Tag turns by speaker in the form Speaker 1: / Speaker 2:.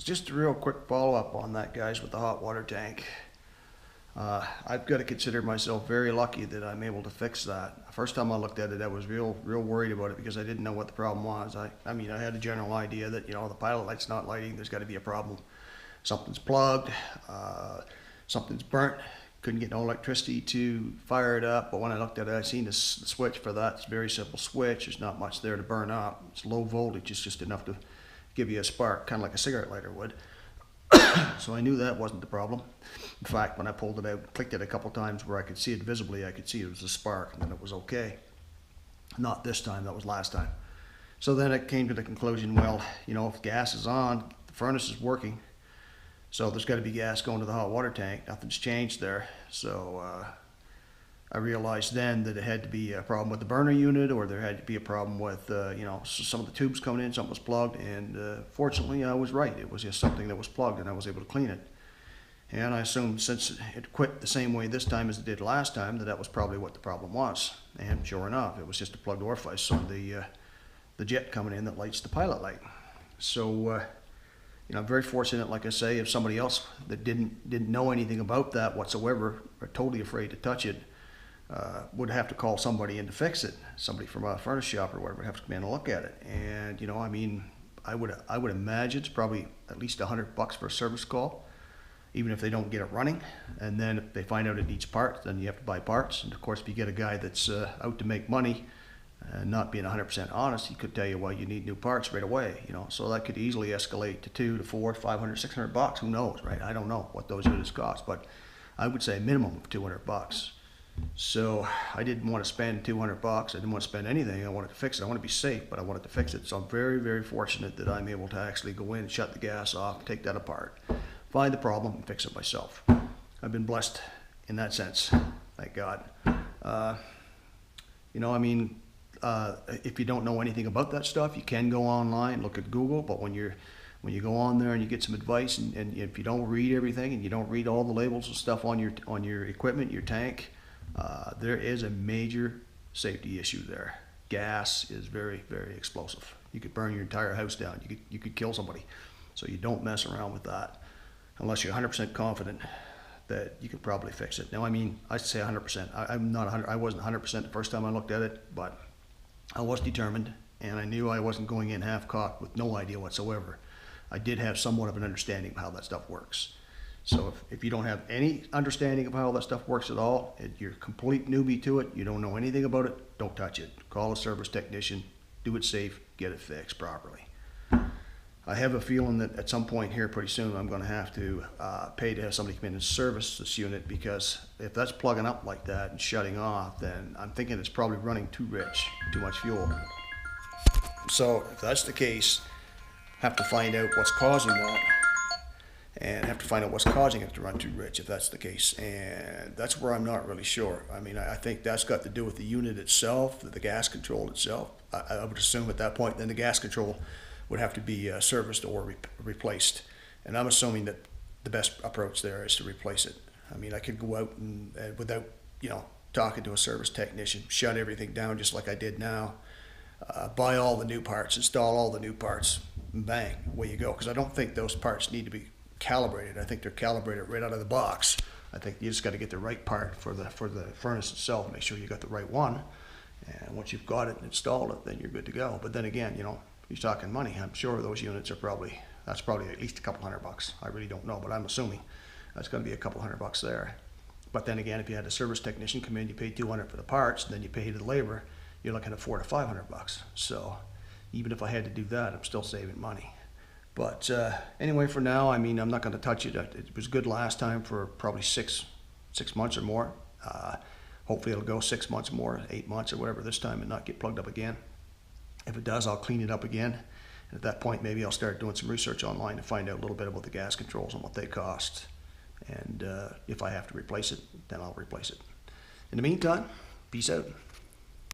Speaker 1: just a real quick follow-up on that, guys, with the hot water tank. I've got to consider myself very lucky that I'm able to fix that. The first time I looked at it, I was real worried about it because I didn't know what the problem was. I mean, I had a general idea that, the pilot light's not lighting, there's got to be a problem. Something's plugged, something's burnt, couldn't get no electricity to fire it up. But when I looked at it, I seen the switch for that. It's a very simple switch. There's not much there to burn up. It's low voltage, it's just enough to give you a spark, kind of like a cigarette lighter would. So I knew that wasn't the problem. In fact, when I pulled it out, clicked it a couple times where I could see it visibly, I could see it was a spark, and then it was okay. Not this time, that was last time. So then I came to the conclusion, well, if gas is on, the furnace is working, so there's got to be gas going to the hot water tank. Nothing's changed there. So I realized then that it had to be a problem with the burner unit, or there had to be a problem with, some of the tubes coming in, something was plugged, and fortunately I was right. It was just something that was plugged, and I was able to clean it. And I assumed since it quit the same way this time as it did last time, that was probably what the problem was. And sure enough, it was just a plugged orifice on the jet coming in that lights the pilot light. So, I'm very fortunate, like I say, if somebody else that didn't know anything about that whatsoever, or totally afraid to touch it, would have to call somebody in to fix it. Somebody from a furnace shop or whatever would have to come in and look at it. And I would imagine it's probably at least $100 for a service call, even if they don't get it running. And then if they find out it needs parts, then you have to buy parts. And of course, if you get a guy that's out to make money and not being 100% honest, he could tell you, well, you need new parts right away. So that could easily escalate to $200 to $400, $500, $600. Who knows, right? I don't know what those units cost, but I would say a minimum of $200. So I didn't want to spend $200. I didn't want to spend anything. I wanted to fix it. I want to be safe, but I wanted to fix it. So I'm very fortunate that I'm able to actually go in and shut the gas off, take that apart, find the problem, and fix it myself. I've been blessed in that sense, thank God. If you don't know anything about that stuff, you can go online, look at Google, but when you go on there and you get some advice, and if you don't read everything and you don't read all the labels and stuff on your equipment, your tank, there is a major safety issue there. Gas is very explosive. You could burn your entire house down. You could kill somebody. So you don't mess around with that unless you're 100% confident that you can probably fix it. Now, I say 100%. I'm not 100. I wasn't 100% the first time I looked at it, but I was determined, and I knew I wasn't going in half-cocked with no idea whatsoever. I did have somewhat of an understanding of how that stuff works. So if you don't have any understanding of how that stuff works at all, you're a complete newbie to it, you don't know anything about it, don't touch it. Call a service technician, do it safe, get it fixed properly. I have a feeling that at some point here pretty soon I'm going to have to pay to have somebody come in and service this unit, because if that's plugging up like that and shutting off, then I'm thinking it's probably running too rich, too much fuel. So if that's the case, have to find out what's causing that, and have to find out what's causing it to run too rich if that's the case. And that's where I'm not really sure. I think that's got to do with the unit itself, the gas control itself. I would assume at that point then the gas control would have to be serviced or replaced. And I'm assuming that the best approach there is to replace it. I could go out and without talking to a service technician, shut everything down just like I did now, buy all the new parts, install all the new parts, and bang, away you go. Because I don't think those parts need to be calibrated. I think they're calibrated right out of the box. I think you just got to get the right part for the furnace itself. Make sure you got the right one, and once you've got it and installed it, then you're good to go. But then again, you're talking money. I'm sure those units are that's probably at least a couple $100. I really don't know, but I'm assuming that's going to be a couple $100 there. But then again, if you had a service technician come in, you pay $200 for the parts, and then you pay the labor, you're looking at $400 to $500. So even if I had to do that, I'm still saving money. But anyway, for now, I'm not going to touch it. It was good last time for probably six months or more. Hopefully it'll go 6 months more, 8 months or whatever this time, and not get plugged up again. If it does, I'll clean it up again. And at that point, maybe I'll start doing some research online to find out a little bit about the gas controls and what they cost. And if I have to replace it, then I'll replace it. In the meantime, peace out.